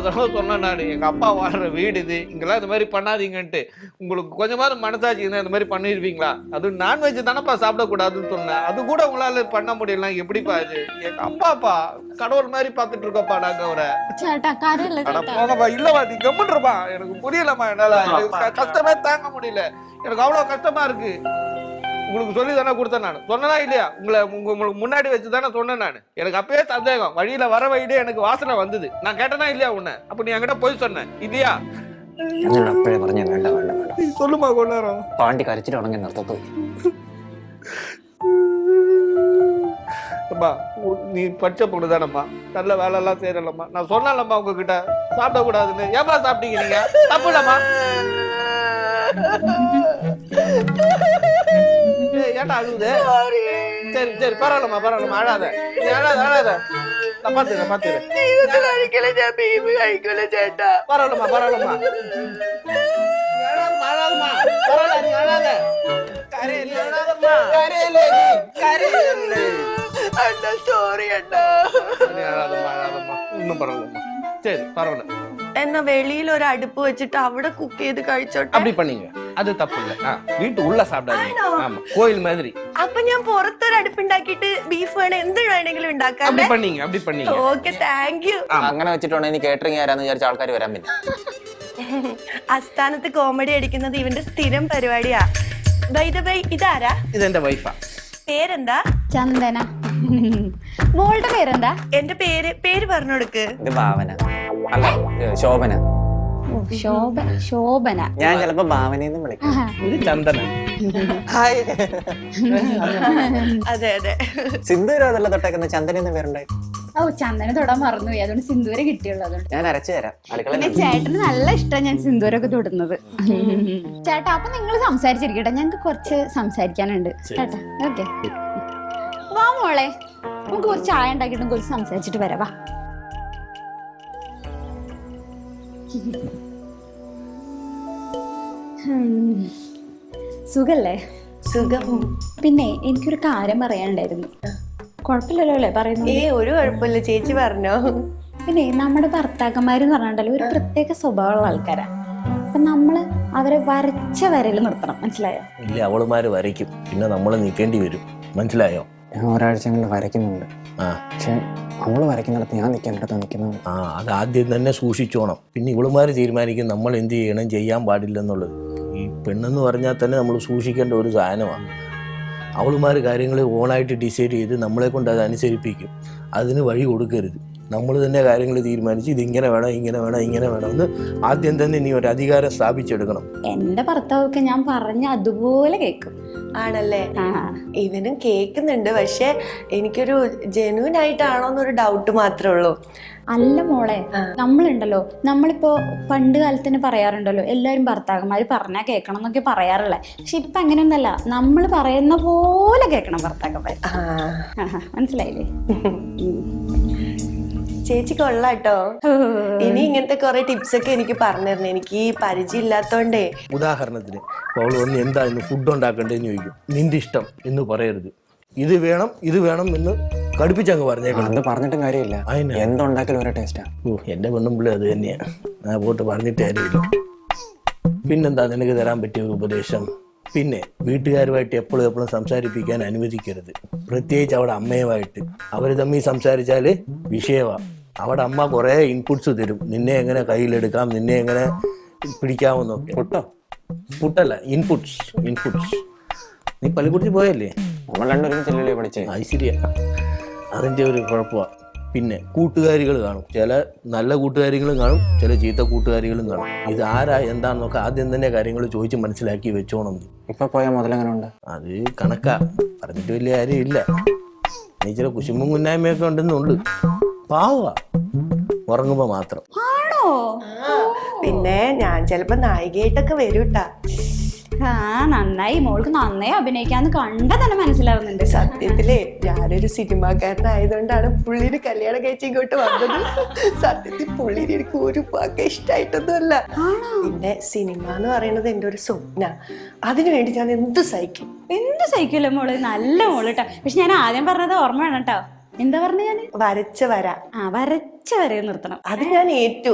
தடவை சொன்னேன் நான், எங்க அப்பா வாழ்ற வீடு இது, இங்கெல்லாம் இந்த மாதிரி பண்ணாதீங்கன்ட்டு. உங்களுக்கு கொஞ்சமாவது மனசாட்சி இருந்தா இந்த மாதிரி பண்ணிருப்பீங்களா? அது நான்வெஜ் தானப்பா சாப்பிடக்கூடாதுன்னு சொன்னேன், அது கூட உங்களால பண்ண முடியல. எப்படிப்பா இது? எங்க அப்பாப்பா கடவுள் மாதிரி பாத்துட்டு இருக்கோப்பா நாங்க அவரை. போங்கப்பா, இல்லப்பா நீ கம்முன்றப்பா, எனக்கு புரியலம்மா, என்னால கஷ்டமே தாங்க முடியல, எனக்கு அவ்வளவு கஷ்டமா இருக்கு. உங்களுக்கு சொல்லி தானே கொடுத்தேன் நான், சொன்னா இல்லையா? உங்களுக்கு முன்னாடி வச்சு தானே சொன்னேன் நான். எனக்கு அப்பயே சந்தேகம், வழியில வர வழியிலே எனக்கு வாசனை வந்தது. நான் கேட்டனா இல்லையா உன்னை? அப்ப நீ என்கிட்ட போய் சொன்ன இல்லையா? சொல்லுமா கொண்டாரம் பாண்டி கரைச்சிட்டு உடனே நடத்த நீ பச்சை பொண்ணு தானம்மா, நல்ல வேலை எல்லாம் செய்யறலம்மா. நான் சொன்னாலம்மா உங்ககிட்ட சாப்பிடக்கூடாதுன்னு. ஏமா சாப்பிட்டீங்க நீங்க? தப்பு இல்லம்மா. ஏன்டா அழுகுது? சரி சரி பரவாயில்லம்மா, பரவாயில்லம்மா, அழாத, நீ அழாத அழாத, நான் பாத்துக்கிறேன் பாத்துக்கிறேன். பரவாயில்லம்மா பரவாயில்லம்மா, அழாதம்மா, பரவாயில்ல, நீ அழாத. கரையில அழாதம்மா, கரையில கரையில அண்ணா, சாரி அண்ணா. நீ அழாதம்மா அழாதம்மா, இன்னும் பரவாயில்லம்மா. சரி பரவாயில்ல. എന്നാ വെളിയിൽ ഒരു അടുപ്പ് വെച്ചിട്ട് അവിടെ കുക്ക് ചെയ്ത് കഴിച്ചോട്ടെ. அப்படி பண்ணீங்க, அது தப்பு இல்ல. വീട്ടു ഉള്ള സാപ്പിടാதீங்க. ஆமா, கோயில் மாதிரி. അപ്പൊ ഞാൻ പുറത്തൊരു അടുപ്പുണ്ടാക്കിയിട്ട് ബീഫ് വേണം എന്ത് വേണമെങ്കിലും ഉണ്ടാക്കാം. அப்படி பண்ணீங்க, அப்படி பண்ணீங்க. Okay, thank you. അങ്ങനെ വെച്ചിട്ടുണ്ടെങ്കിൽ കേറ്ററിംഗ് ആരാന്ന് വിചാരിച്ച ആൾക്കാർ വരാൻ. പിന്നെ അസ്ഥാനത്ത് കോമഡി അടിക്കുന്നത് ഇവന്റെ സ്ഥിരം പരിപാടിയാ. ബൈ ദ ബൈ, ഇതാരാ? ഇതെന്റെ വൈഫാ. പേരെന്താ? ചന്ദന. മോളുടെ പേരെന്താ? എന്റെ പേര് പറഞ്ഞു കൊടുക്ക്. ഇത് ഭാവന, അല്ല ശോഭന. ശോഭന. ഞാൻ ചിലപ്പോ ഭാവനയെന്ന് വിളിക്കും. ഇത് ചന്ദന. അതെ അതെ. സിന്ധൂരം അതല്ല തൊട്ടേക്കുന്ന, ചന്ദനെന്ന് പേരുണ്ടായി. ഓ, ചന്ദന തൊടാൻ മറന്നുപോയി, അതുകൊണ്ട് സിന്ദൂരം കിട്ടിയുള്ളൂ. അതുകൊണ്ട് ഞാൻ അരച്ചു തരാം അടുക്കള. ചേട്ടന് നല്ല ഇഷ്ടം ഞാൻ സിന്ദൂരൊക്കെ തൊടുന്നത്. ചേട്ടാ, അപ്പൊ നിങ്ങൾ സംസാരിച്ചിരിക്കട്ടെ, ഞങ്ങൾക്ക് കുറച്ച് സംസാരിക്കാനുണ്ട് ചേട്ടാ. ഓക്കെ, വാ മോളെ, നമുക്ക് കുറച്ച് ചായ ഉണ്ടാക്കിയിട്ടും കുറച്ച് സംസാരിച്ചിട്ട് വരാം. വാ. സുഖല്ലേ? സുഖം. പിന്നെ എനിക്കൊരു കാര്യം പറയാനുണ്ടായിരുന്നു. കുഴപ്പമില്ലല്ലോ അല്ലേ പറയുന്നത്? ഒരു കുഴപ്പമില്ല, ചേച്ചി പറഞ്ഞോ. പിന്നെ നമ്മുടെ ഭർത്താക്കന്മാരെന്ന് പറഞ്ഞാണ്ടല്ലോ ഒരു പ്രത്യേക സ്വഭാവമുള്ള ആൾക്കാരാ. അപ്പൊ നമ്മള് അവരെ വരച്ച വരയിൽ നിർത്തണം, മനസ്സിലായോ? ഇല്ല, അവളുമാര് വരയ്ക്കും, പിന്നെ നമ്മൾ നിൽക്കേണ്ടി വരും, മനസ്സിലായോ? ഞാൻ ഒരാഴ്ച കൊണ്ട് വരയ്ക്കുന്നുണ്ട്. പക്ഷെ അവള് വരയ്ക്കുന്നിടത്ത് ഞാൻ നിൽക്കേണ്ടത് നിൽക്കുന്നത്. അത് ആദ്യം തന്നെ സൂക്ഷിച്ചോണം. പിന്നെ ഇവളുമാര് തീരുമാനിക്കും നമ്മൾ എന്ത് ചെയ്യണം, ചെയ്യാൻ പാടില്ലെന്നുള്ളത്. ഈ പെണ്ണെന്ന് പറഞ്ഞാൽ തന്നെ നമ്മൾ സൂക്ഷിക്കേണ്ട ഒരു സാധനമാണ്. അവളുമാർ കാര്യങ്ങൾ ഓണായിട്ട് ഡിസൈഡ് ചെയ്ത് നമ്മളെ കൊണ്ട് അത് അനുസരിപ്പിക്കും. അതിന് വഴി കൊടുക്കരുത്. നമ്മൾ തന്നെ കാര്യങ്ങൾ തീരുമാനിച്ച് ഇതിങ്ങനെ വേണം, ഇങ്ങനെ വേണം, ഇങ്ങനെ വേണമെന്ന് ആദ്യം തന്നെ നീ ഒരു അധികാരം സ്ഥാപിച്ചെടുക്കണം. എന്റെ ഭർത്താവൊക്കെ ഞാൻ പറഞ്ഞ അതുപോലെ കേൾക്കും. ആണല്ലേ? ഇവനും കേൾക്കുന്നുണ്ട്, പക്ഷെ എനിക്കൊരു ജെന്യൂൻ ആയിട്ടാണോ എന്നൊരു ഡൗട്ട് മാത്രമേ ഉള്ളൂ. അല്ല മോളെ, നമ്മളുണ്ടല്ലോ, നമ്മളിപ്പോ പണ്ട് കാലത്ത് തന്നെ പറയാറുണ്ടല്ലോ, എല്ലാവരും ഭർത്താക്കന്മാര് പറഞ്ഞാൽ കേൾക്കണം എന്നൊക്കെ പറയാറുള്ളേ. പക്ഷെ ഇപ്പൊ അങ്ങനെയൊന്നല്ല, നമ്മൾ പറയുന്ന പോലെ കേൾക്കണം ഭർത്താക്കന്മാർ. മനസ്സിലായില്ലേ? ചേച്ചി കൊള്ളാട്ടോ. ഇനി ഇങ്ങനത്തെ കുറെ ടിപ്സ് ഒക്കെ എനിക്ക് പറഞ്ഞിരുന്നു, എനിക്ക് ഈ പരിചയം ഇല്ലാത്തോണ്ടേ. ഉദാഹരണത്തിന് അവൾ വന്ന് എന്താ ഇന്ന് ഫുഡ് ഉണ്ടാക്കണ്ടേന്ന് ചോദിക്കും. നിന്റെ ഇഷ്ടം എന്ന് പറയരുത്, ഇത് വേണം ഇത് വേണം എന്ന് കടുപ്പിച്ചങ്ങ് പറഞ്ഞേക്കണം. അത് പറഞ്ഞിട്ടും കാര്യമില്ല, എന്തുണ്ടാക്കലും ഒരേ ടേസ്റ്റാ. എന്റെ പെണ്ണും പിള്ളേ അത് തന്നെയാണ്. ഞാൻ പോട്ട് പറഞ്ഞിട്ട് കാര്യമില്ല. പിന്നെന്താ നിനക്ക് തരാൻ പറ്റിയ ഒരു ഉപദേശം? പിന്നെ വീട്ടുകാരുമായിട്ട് എപ്പോഴും സംസാരിപ്പിക്കാൻ അനുവദിക്കരുത്, പ്രത്യേകിച്ച് അവിടെ അമ്മയുമായിട്ട്. അവർ തമ്മിൽ സംസാരിച്ചാൽ വിഷയമാണ്. അവിടെ അമ്മ കുറേ ഇൻപുട്സ് തരും, നിന്നെ എങ്ങനെ കയ്യിലെടുക്കാം, നിന്നെ എങ്ങനെ പിടിക്കാമെന്നൊക്കെ. പുട്ടല്ല, ഇൻപുട്സ്. നീ പള്ളിക്കുറിച്ച് പോയല്ലേ? നമ്മൾ രണ്ടുപേരും ചെല്ലല്ലേ പഠിച്ചേ? അത് ശരിയാ, അതിൻ്റെ ഒരു കുഴപ്പമാണ്. പിന്നെ കൂട്ടുകാരികൾ കാണും, ചില നല്ല കൂട്ടുകാരികളും കാണും, ചില ചീത്ത കൂട്ടുകാരികളും കാണും. ഇത് ആരാ എന്താണെന്നൊക്കെ ആദ്യം തന്നെ കാര്യങ്ങൾ ചോദിച്ച് മനസ്സിലാക്കി വെച്ചോണം. ഇപ്പൊ പോയ മുതലെങ്ങനെ ഉണ്ട്? അത് കണക്കാ, പറഞ്ഞിട്ട് വലിയ കാര്യമില്ല. നീ ചില കുശുമ്പും കുന്നായ്മയൊക്കെ ഉണ്ടെന്നുണ്ട്. പാവാ, ഉറങ്ങുമ്പോ മാത്രം. പിന്നെ ഞാൻ ചിലപ്പോ നായികയായിട്ടൊക്കെ വരൂട്ടാ. നന്നായി, മോൾക്ക് നന്നായി അഭിനയിക്കാന്ന് കണ്ട തന്നെ മനസ്സിലാവുന്നുണ്ട്. സത്യത്തിലേ ഞാനൊരു സിനിമാക്കാരനായതുകൊണ്ടാണ് പുള്ളിന് കല്യാണം കഴിച്ച് ഇങ്ങോട്ട് വന്നത്. സത്യത്തിൽ പുള്ളിന് എനിക്ക് ഒരു പാക്കെ ഇഷ്ടമായിട്ടൊന്നുമല്ല. പിന്നെ സിനിമ എന്ന് പറയുന്നത് എൻ്റെ ഒരു സ്വപ്ന. അതിനുവേണ്ടി ഞാൻ എന്ത് സഹിക്കില്ല മോള്, നല്ല മോള് കേട്ടോ. പക്ഷെ ഞാൻ ആദ്യം പറഞ്ഞത് ഓർമ്മ വേണം കേട്ടോ. എന്താ പറഞ്ഞ ഞാന്? വരച്ച വര. വരച്ച വരെ നിർത്തണം. അത് ഞാൻ ഏറ്റു.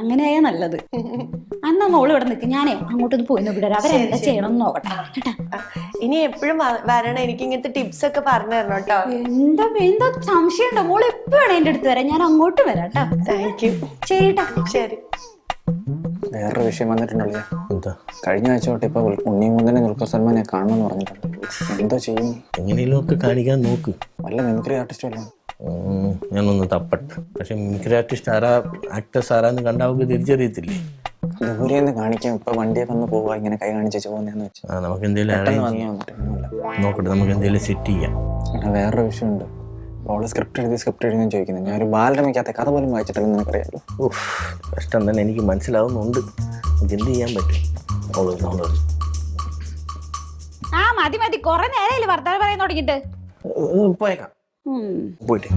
അങ്ങനെയാ നല്ലത്. അന്നാ മോള് ഇവിടെ നിൽക്കും, ഞാനേ അങ്ങോട്ടൊന്ന് പോയി നോക്കിട്ട് അവരെന്താ ചെയ്യണം എന്ന് നോക്കട്ടെ കേട്ടാ. ഇനി എപ്പോഴും വരണം, എനിക്ക് ഇങ്ങനത്തെ ടിപ്സ് ഒക്കെ പറഞ്ഞു തരണം കേട്ടോ. എന്താ സംശയം ഉണ്ടോ? മോള് എപ്പോഴാണ് എന്റെ അടുത്ത് വരാം, ഞാൻ അങ്ങോട്ട് വരാം കേട്ടോ. Thank you. ശരി ട്ടാ. ശരി. വേറൊരു വിഷയം വന്നിട്ടുണ്ടല്ലോ. എന്താ? കഴിഞ്ഞ ആഴ്ച തൊട്ട് ഇപ്പൊ ഉണ്ണിമൂന്നനെ ദുൽഖർ സൽമാനെ കാണണമെന്ന് പറഞ്ഞിട്ടുണ്ട്. എന്താ ചെയ്യും? എങ്ങനെയും ഒക്കെ കാണിക്കാൻ നോക്ക്. വല്ല മിമിക്രി ആർട്ടിസ്റ്റ് വല്ല? ഞാനൊന്ന് തപ്പട്ടെ. പക്ഷെ മിമിക്രി ആർട്ടിസ്റ്റ് ആരാ, ആക്ടേഴ്സ് ആരാന്ന് കണ്ടാവുക തിരിച്ചറിയത്തില്ലേ? ദൂരെന്ന് കാണിക്കാം. ഇപ്പൊ വണ്ടിയൊക്കെ ഒന്ന് പോവാ, ഇങ്ങനെ കൈ കാണിച്ചു പോകുന്നതെന്ന് വെച്ചാൽ നമുക്ക് എന്തെങ്കിലും നോക്കട്ടെ, നമുക്ക് എന്തെങ്കിലും സെറ്റ് ചെയ്യാം. വേറൊരു വിഷയമുണ്ട്. അവള് സ്ക്രിപ്റ്റ് എഴുതി ചോദിക്കുന്നത്. ഞാൻ ഒരു ബാലരമയ്ക്കകത്തെ കഥ പോലും വായിച്ചിട്ടില്ല, നിനക്കറിയാലോ. കഷ്ടം തന്നെ, എനിക്ക് മനസ്സിലാവുന്നുണ്ട്. നമുക്ക് എന്ത് ചെയ്യാൻ പറ്റും? മതി മതി, കൊറേ നേരമല്ലേ വർത്താനം പറയാൻ തുടങ്ങിട്ട്. പോയേക്കാം. പോയിട്ട്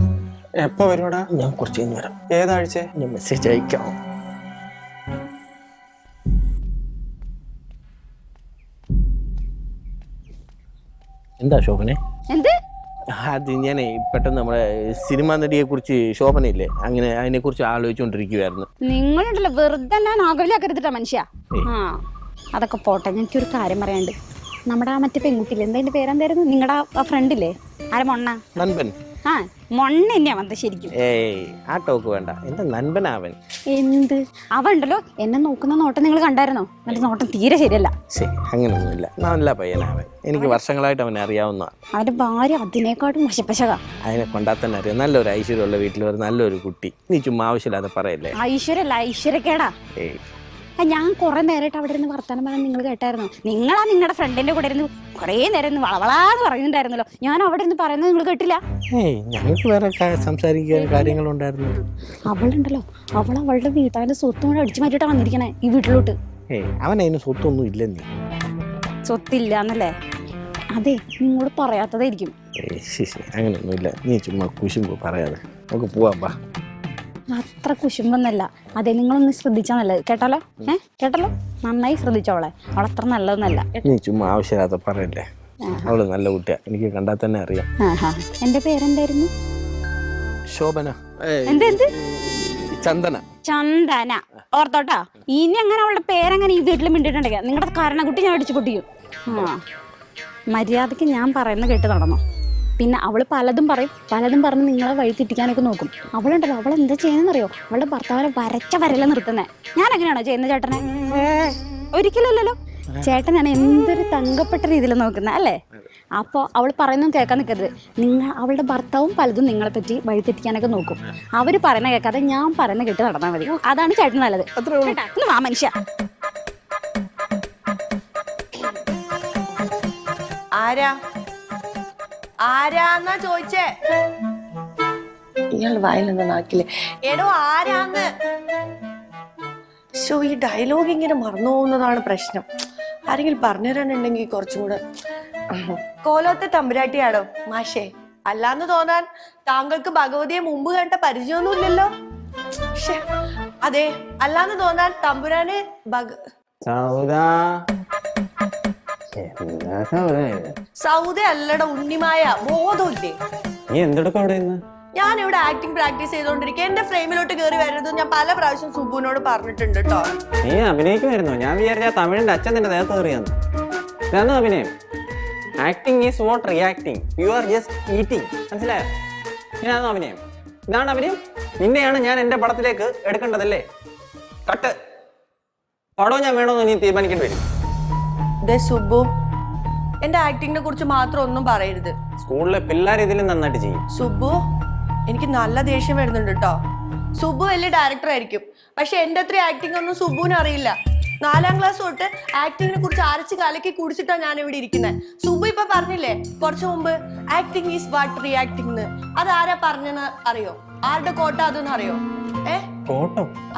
എപ്പോ വരുവാടാ? ഞാൻ കുറച്ച് കഴിഞ്ഞ് വരാം. ഏതാഴ്ച? ഞാൻ മെസ്സേജ് അയക്കാം. എന്താ ശോഭനെ? എന്ത്? അത് ഞാനേ പെട്ടെന്ന് നമ്മുടെ സിനിമാ നടിയെ കുറിച്ച്, ശോഭനയില്ലേ, അങ്ങനെ അതിനെ കുറിച്ച് ആലോചിച്ചുകൊണ്ടിരിക്കുവായിരുന്നു. നിങ്ങളുണ്ടല്ലോ വെറുതെ ഞാൻ ആകലിയാക്കരുതിട്ടാ മനുഷ്യ. അതൊക്കെ പോട്ടെ, എനിക്കൊരു കാര്യം പറയാണ്ട്. നമ്മുടെ ആ മറ്റേ പെൺകുട്ടിയില്ലേ, എന്താ അതിന്റെ പേരെന്തായിരുന്നു? നിങ്ങളുടെ ആ ഫ്രണ്ടില്ലേ, ആരെ മൊണ്ണ നൻപൻ? മൊണ്ണ തന്നെയാ വന്നത് ശരിക്കും. ആ ടോക്ക് വേണ്ട, എന്റെ നൻപനാവൻ. എന്ത് അവ ഉണ്ടല്ലോ എന്നെ നോക്കുന്ന നോട്ടം നിങ്ങൾ കണ്ടായിരുന്നോ? എന്റെ നോട്ടം തീരെ ശരിയല്ല. ശരി, അങ്ങനൊന്നുമില്ല, നല്ല പയ്യനാവൻ. എനിക്ക് വർഷങ്ങളായിട്ട് അവനെ അറിയാവുന്ന. അവന്റെ ഭാര്യ അതിനേക്കാട്ടും വശപ്പശക. അതിനെ കൊണ്ടാ തന്നെ അറിയാം. നല്ലൊരു ഐശ്വര്യമുള്ള വീട്ടിൽ ഒരു നല്ലൊരു കുട്ടി. നീ ചുമ്മാ ആവശ്യമില്ലാതെ പറയല്ലേ. ഐശ്വര്യല്ല, ഐശ്വര്യക്കേടാ. ഞാൻ കുറെ നേരമായിട്ട് അവിടെ ഇരുന്ന് വർത്താനം പറയാൻ നിങ്ങൾ കേട്ടായിരുന്നു. നിങ്ങളാ നിങ്ങളുടെ ഫ്രണ്ടിന്റെ കൂടെ ഇരുന്ന് കുറേ നേരം ഇരുന്ന് വളവളാന്ന് പറയുന്നുണ്ടായിരുന്നല്ലോ. ഞാൻ അവിടെ ഇരുന്ന് പറയുന്നത് നിങ്ങൾ കേട്ടില്ല? ഞങ്ങൾക്ക് വേറെ സംസാരിക്കാൻ കാര്യങ്ങളുണ്ടായിരുന്നു. അവളുണ്ടല്ലോ, അവളുടെ വീട്ടാന്റെ സ്വത്തും കൂടെ അടിച്ചു മാറ്റിയിട്ടാ വന്നിരിക്കണേ ഈ വീട്ടിലോട്ട്. അവൻ അതിന് സ്വത്തൊന്നും ഇല്ലെന്നീ. സ്വത്തില്ല എന്നല്ലേ? അതെ, നിങ്ങളോട് പറയാത്തതായിരിക്കും. അങ്ങനെയൊന്നുമില്ല, നീ ചുമ്മാ കുശുമ്പ് പറയാതെ നമുക്ക് പോവാ. അത്ര കുശുമ്പൊന്നല്ല. അതെ, നിങ്ങളൊന്ന് ശ്രദ്ധിച്ചാൽ നല്ലത്. കേട്ടാലോ? കേട്ടല്ലോ? നന്നായി ശ്രദ്ധിച്ചോളെ, അവളത്ര നല്ലതൊന്നല്ല. നീ ചുമ്മാ ആവശ്യമില്ലാത്ത പറയല്ലേ. അവള് നല്ല കുട്ടിയാ, എനിക്ക് കണ്ടാൽ തന്നെ അറിയാം. എന്റെ പേരെന്തായിരുന്നു? ശോഭന. എന്ത്? ചന്ദന. ചന്ദന. ഓർത്തോട്ടാ, ഇനി അങ്ങനെ അവളുടെ പേരങ്ങനെ ഈ വീട്ടിൽ മിണ്ടിട്ടുണ്ടെങ്കിൽ നിങ്ങളുടെ കാരണക്കുട്ടി ഞാൻ അടിച്ചു പൊട്ടിക്കും. മര്യാദക്ക് ഞാൻ പറയുന്ന കേട്ട് നടന്നോ. പിന്നെ അവള് പലതും പറയും, പലതും പറഞ്ഞ് നിങ്ങളെ വഴി തെറ്റിക്കാനൊക്കെ നോക്കും. അവളുണ്ടല്ലോ, അവളെന്താ ചെയ്യുന്നറിയോ? അവളുടെ ഭർത്താവിനെ വരച്ച വരല നിർത്തുന്നേ. ഞാൻ അങ്ങനെയാണോ ചെയ്യുന്നത് ചേട്ടനെ? ഒരിക്കലല്ലോ. ചേട്ടനാണ് എന്തൊരു തങ്കപ്പെട്ട രീതിയിൽ നോക്കുന്നത് അല്ലേ? അപ്പോൾ അവൾ പറയുന്നതും കേൾക്കാൻ നിൽക്കരുത്. അവളുടെ ഭർത്താവും പലതും നിങ്ങളെ പറ്റി വഴി തെറ്റിക്കാനൊക്കെ നോക്കും. അവർ പറയുന്ന കേൾക്കാതെ ഞാൻ പറയുന്ന കേട്ട് നടന്നാൽ മതി. അതാണ് ചേട്ടൻ നല്ലത്. ആ മനുഷ്യ ആരാന്നാ ചോദിച്ചേ? ഇയാൾ വായിലെന്താ നാക്കില്ലേ? എടോ ആരാന്ന്? ഈ ഡയലോഗ് ഇങ്ങനെ മറന്നു പോകുന്നതാണ് പ്രശ്നം. ആരെങ്കിലും പറഞ്ഞു തരാനുണ്ടെങ്കിൽ കുറച്ചും കൂടെ. കോലോത്തെ തമ്പുരാട്ടിയാണോ മാഷേ? അല്ലാന്ന് തോന്നാൻ താങ്കൾക്ക് ഭഗവതിയെ മുമ്പ് കണ്ട പരിചയമൊന്നുമില്ലല്ലോ. അതെ, അല്ലാന്ന് തോന്നാൻ തമ്പുരാന് സൗദ അല്ലട ഉണ്ണിമായ, ബോധമില്ലേ? നീ എന്തെടുക്കും അവിടെ? ഞാൻ ഇവിടെ ആക്ടിങ് പ്രാക്ടീസ് ചെയ്തോണ്ടിരിക്കുക. എന്റെ ഫ്രെയിമിലോട്ട് കയറി വരുന്നത് ഞാൻ പല പ്രാവശ്യം സുബുവിനോട് പറഞ്ഞിട്ടുണ്ട് കേട്ടോ. നീ അഭിനയിക്കുമായിരുന്നു? ഞാൻ വിചാരിച്ച തമിഴിന്റെ അച്ഛൻ നിന്റെ നേരത്തെ കയറിയാന്ന്. അഭിനയം. Acting is what reacting. You are just eating. മനസ്സിലായോ? ഇതാണോ അഭിനയം? ഇതാണ് അഭിനയം? നിന്നെയാണ് ഞാൻ എന്റെ പടത്തിലേക്ക് എടുക്കേണ്ടതല്ലേ? കട്ട്. പടവും ഞാൻ വേണമെന്ന് നീ തീരുമാനിക്കേണ്ടി വരും. സുബു, എന്റെ ആക്ടിങ്ങിനെ കുറിച്ച് മാത്രം ഒന്നും പറയരുത്. സ്കൂളിലെ പിള്ളേർ ഇതിലും നന്നായിട്ട് ചെയ്യും. സുബു, എനിക്ക് നല്ല ദേഷ്യം വരുന്നുണ്ട് കേട്ടോ. സുബു വലിയ ഡയറക്ടർ ആയിരിക്കും, പക്ഷെ എന്റെ അത്ര ആക്ടിങ് ഒന്നും സുബുവിന് അറിയില്ല. 4ാം ക്ലാസ് തൊട്ട് ആക്ടിങ്ങിനെ കുറിച്ച് അരച്ച് കലക്കി കുടിച്ചിട്ടാ ഞാൻ ഇവിടെ ഇരിക്കുന്നത്. സുബു ഇപ്പൊ പറഞ്ഞില്ലേ കുറച്ചു മുമ്പ്, ആക്ടിങ് ഈസ് വാട്ട് റിയാക്ടിങ്. അത് ആരാ പറഞ്ഞെന്ന് അറിയോ? ആരുടെ കോട്ട അതെന്ന് അറിയോ?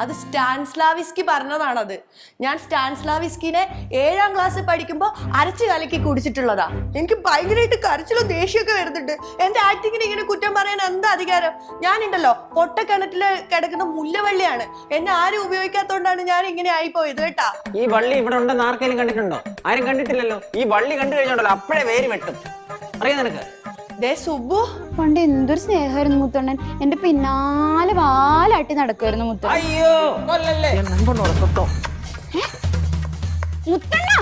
അത് സ്റ്റാൻസ്ലാവിസ്കി പറഞ്ഞതാണത്. ഞാൻ സ്റ്റാൻസ്ലാവിസ്കിനെ 7ാം ക്ലാസ്സിൽ പഠിക്കുമ്പോ അരച്ച് കലക്കി കുടിച്ചിട്ടുള്ളതാ. എനിക്ക് ഭയങ്കരമായിട്ട് കരച്ചിലും ദേഷ്യമൊക്കെ വരുന്നുണ്ട്. എന്റെ ആക്ടിങ്ങിന് ഇങ്ങനെ കുറ്റം പറയാൻ എന്താ അധികാരം? ഞാനുണ്ടല്ലോ പൊട്ടക്കിണറ്റില് കിടക്കുന്ന മുല്ലവള്ളിയാണ്. എന്നെ ആരും ഉപയോഗിക്കാത്തോണ്ടാണ് ഞാൻ ഇങ്ങനെ ആയിപ്പോയത് കേട്ടാ. ഈ വള്ളി ഇവിടെ ഉണ്ടെന്ന് ആർക്കെങ്കിലും കണ്ടിട്ടുണ്ടോ? ആരും കണ്ടിട്ടില്ലല്ലോ. ഈ വള്ളി കണ്ടു കഴിഞ്ഞോണ്ടല്ലോ അപ്പഴേ വേര് വെട്ടും. അറിയാം നിനക്ക്? ദേ സുബു, പണ്ട് എന്തൊരു സ്നേഹമായിരുന്നു മുത്തണ്ണൻ. എന്റെ പിന്നാലെ വാലാട്ടി നടക്കുമായിരുന്നു മുത്തണ്ണൻ. അയ്യോ കൊല്ലല്ലേ മുത്തണ്ണ